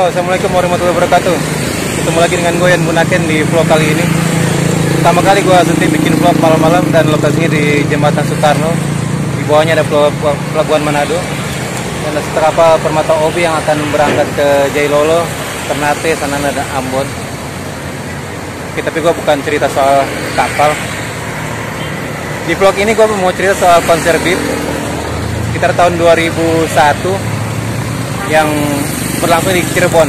Assalamualaikum warahmatullahi wabarakatuh. Ketemu lagi dengan gue Yan Bunaken di vlog kali ini. Pertama kali gue suntik bikin vlog malam-malam dan lokasinya di Jembatan Soekarno. Di bawahnya ada pelabuhan Manado. Dan setelah kapal Permata Obi yang akan berangkat ke Jailolo, Ternate, Sanana, dan Ambon. Oke, tapi gue bukan cerita soal kapal. Di vlog ini gue mau cerita soal konser BIP sekitar tahun 2001 yang berlangsung di Cirebon.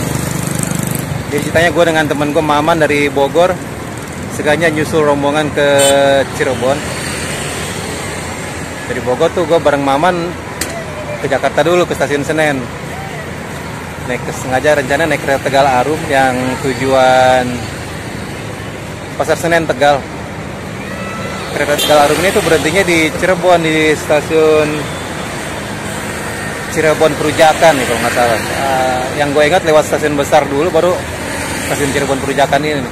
Jadi ceritanya gue dengan temen gue Maman dari Bogor, sengaja nyusul rombongan ke Cirebon. Dari Bogor tuh gue bareng Maman ke Jakarta dulu, ke stasiun Senen. Sengaja rencana naik kereta Tegal Arum yang tujuan Pasar Senen Tegal. Kereta Tegal Arum ini tuh berhentinya di Cirebon, di stasiun Cirebon Perujakan nih kalau nggak salah. Yang gue ingat lewat stasiun besar dulu, baru stasiun Cirebon Perujakan ini.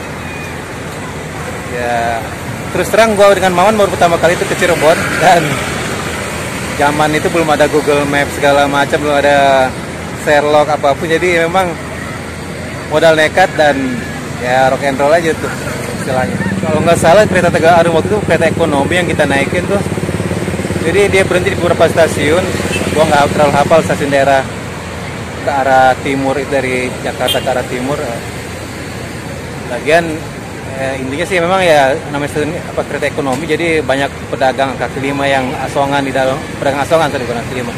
Ya, terus terang gue dengan Maman baru pertama kali itu ke Cirebon, dan zaman itu belum ada Google Maps segala macam, belum ada Sherlock apapun, jadi memang modal nekat dan ya rock and roll aja tuh istilahnya. Kalau nggak salah kereta Tegal Arum waktu itu kereta ekonomi yang kita naikin tuh. Jadi dia berhenti di beberapa stasiun. Gua nggak terlalu hafal stasiun daerah ke arah timur, dari Jakarta ke arah timur. Lagian intinya sih memang ya namanya stasiun kereta ekonomi, jadi banyak pedagang kaki lima yang asongan di dalam, pedagang asongan tadi bukan kaki lima,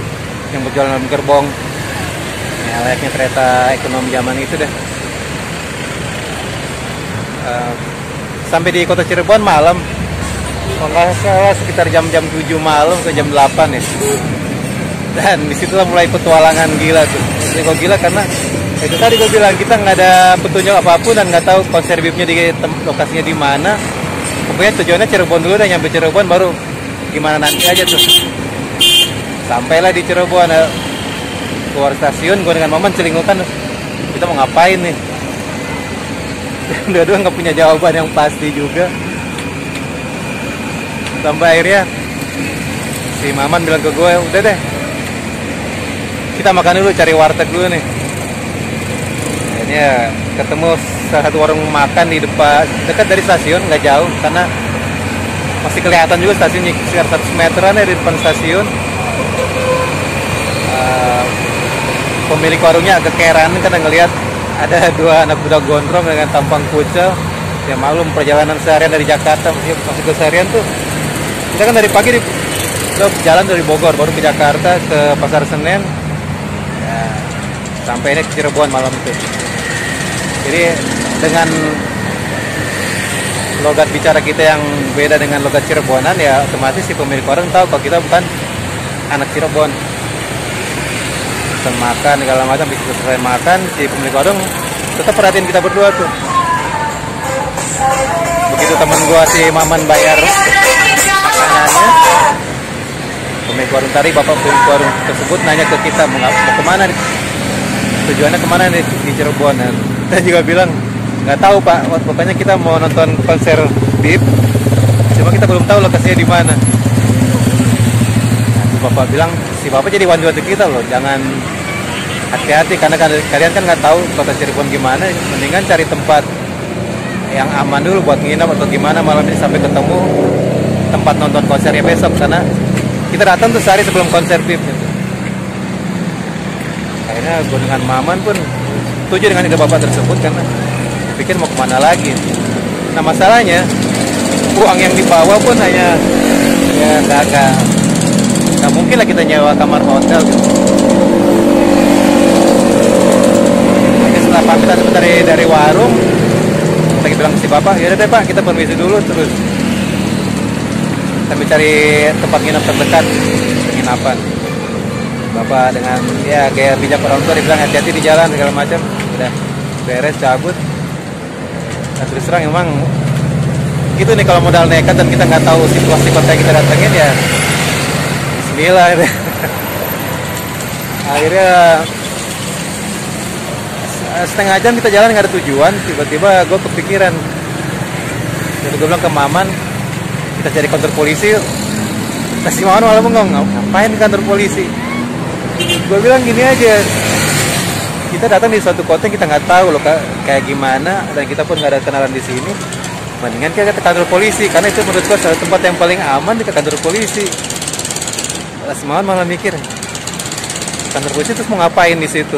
yang berjualan dalam gerbong. Ya layaknya kereta ekonomi zaman itu deh. Sampai di kota Cirebon malam, kalau nggak salah sekitar jam-jam 7 malam ke jam 8 ya. Dan disitulah mulai petualangan gila tuh. Jadi kok gila karena itu tadi gue bilang kita nggak ada petunjuk apapun dan nggak tahu konser BIP-nya di lokasinya di mana. Pokoknya tujuannya Cirebon dulu, dan nyampe Cirebon baru gimana nanti aja tuh. Sampailah di Cirebon, keluar stasiun, gue dengan Maman celingukan, kita mau ngapain nih? Dua-dua nggak punya jawaban yang pasti juga. Sampai akhirnya si Maman bilang ke gue, udah deh, kita makan dulu, cari warteg dulu nih. Akhirnya ketemu salah satu warung makan di depan, dekat dari stasiun, nggak jauh, karena masih kelihatan juga stasiunnya, sekitar 100 meteran ya di depan stasiun. Pemilik warungnya agak keran karena ngelihat ada dua anak muda gondrong dengan tampang kucel. Ya maklum, perjalanan seharian dari Jakarta masih ke seharian tuh. Kita kan dari pagi jalan dari Bogor baru ke Jakarta ke Pasar Senen. Ya, sampainya ke Cirebon malam itu. Jadi dengan logat bicara kita yang beda dengan logat Cirebonan, ya otomatis si pemilik warung tahu kalau kita bukan anak Cirebon. Pesan makan segala macam, bisa selesai makan, si pemilik warung tetap perhatiin kita berdua tuh. Begitu temen gua si Maman bayar makanannya, pemilik warung tadi, bapak pemilik warung tersebut nanya ke kita mau kemana nih, tujuannya kemana nih di Cirebon. Dan kita juga bilang nggak tahu pak, pokoknya kita mau nonton konser BIP, cuma kita belum tahu lokasinya di mana. Nah, si bapak bilang, si bapak jadi wanti-wanti kita loh, jangan hati-hati karena kalian kan nggak tahu kota Cirebon gimana, mendingan cari tempat yang aman dulu buat nginap atau gimana malam ini sampai ketemu tempat nonton konsernya besok, karena kita datang tuh sehari sebelum konser BIP gitu. Akhirnya gue dengan Maman pun setuju dengan ide bapak tersebut karena pikir mau kemana lagi. Nah masalahnya uang yang dibawa pun hanya ya nggak mungkin lah kita nyewa kamar hotel gitu. Jadi setelah pamitan dari warung, kita bilang ke si bapak, ya udah deh pak, kita permisi dulu, terus kami cari tempat nginap terdekat penginapan. Bapak dengan ya kayak bijak orang tua, dia bilang hati-hati di jalan segala macam. Udah beres, cabut. Nah terus terang emang gitu nih, kalau modal nekat dan kita nggak tahu situasi kota yang kita datengin, ya bismillah gitu. Akhirnya setengah jam kita jalan nggak ada tujuan, tiba-tiba gue kepikiran. Jadi gue bilang ke Maman, kita cari kantor polisi yuk. Kasih Maman malah bengong, ngapain di kantor polisi? Gue bilang gini aja, kita datang di suatu kota yang kita nggak tahu loh kayak gimana, dan kita pun nggak ada kenalan di sini. Mendingan kita ke kantor polisi, karena itu menurut gua salah tempat yang paling aman di kantor polisi. Semangat malah mikir kantor polisi terus mau ngapain di situ.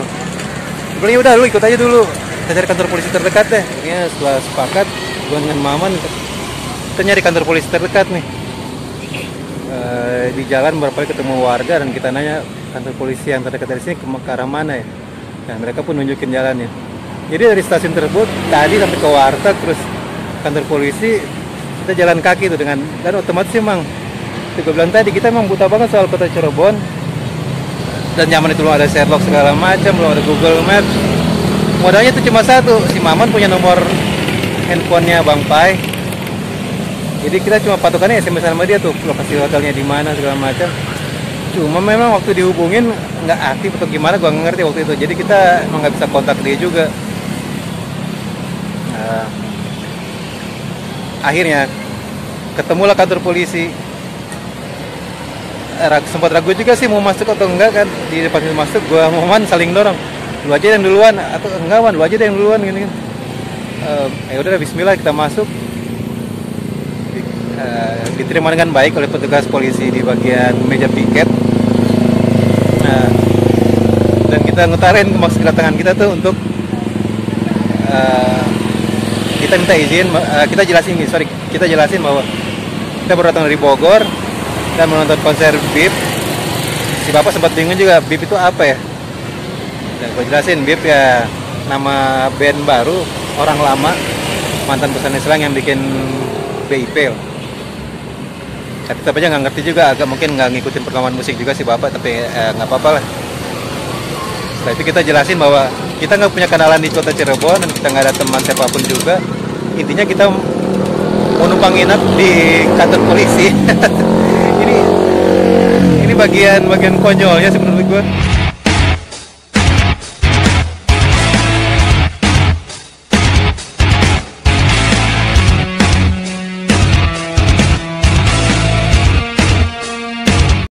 Sebenarnya udah lu ikut aja dulu, kita cari kantor polisi terdekat deh. Akhirnya setelah sepakat gua dengan Maman, kita nyari kantor polisi terdekat nih. Di jalan beberapa kali ketemu warga dan kita nanya kantor polisi yang terdekat dari sini ke arah mana ya. Dan mereka pun nunjukin jalannya. Jadi dari stasiun tersebut tadi sampai ke warteg terus kantor polisi, kita jalan kaki tuh dan otomatis emang itu gue bilang tadi, kita emang buta banget soal kota Cirebon. Dan zaman itu belum ada Sherlock segala macam, belum ada Google Maps. Modalnya itu cuma satu, si Maman punya nomor handphonenya Bang Pai. Jadi kita cuma patokannya SMS sama dia tuh, lokasi hotelnya di mana segala macam. Cuma memang waktu dihubungin nggak aktif atau gimana, gua nggak ngerti waktu itu. Jadi kita emang nggak bisa kontak dia juga. Akhirnya ketemulah kantor polisi. Sempat ragu juga sih mau masuk atau enggak kan. Di depan pintu masuk gua Maman saling dorong, lu aja yang duluan atau enggak Wan, lu aja yang duluan gini kan. Ya udah bismillah kita masuk. Diterima dengan baik oleh petugas polisi di bagian meja piket. Dan kita ngutarin maksud kedatangan kita tuh untuk kita minta izin, kita jelasin bahwa kita baru datang dari Bogor dan menonton konser BIP. Si bapak sempat bingung juga, BIP itu apa ya? Dan gue jelasin, BIP ya nama band baru, orang lama, mantan pesan Islam yang bikin BIP. Tapi tetap aja nggak ngerti juga, agak mungkin nggak ngikutin perkembangan musik juga si bapak, tapi nggak apa-apa lah. Setelah itu kita jelasin bahwa kita nggak punya kenalan di kota Cirebon dan kita nggak ada teman siapapun juga. Intinya kita mau numpang nginap di kantor polisi. ini bagian konyolnya sih menurut gue.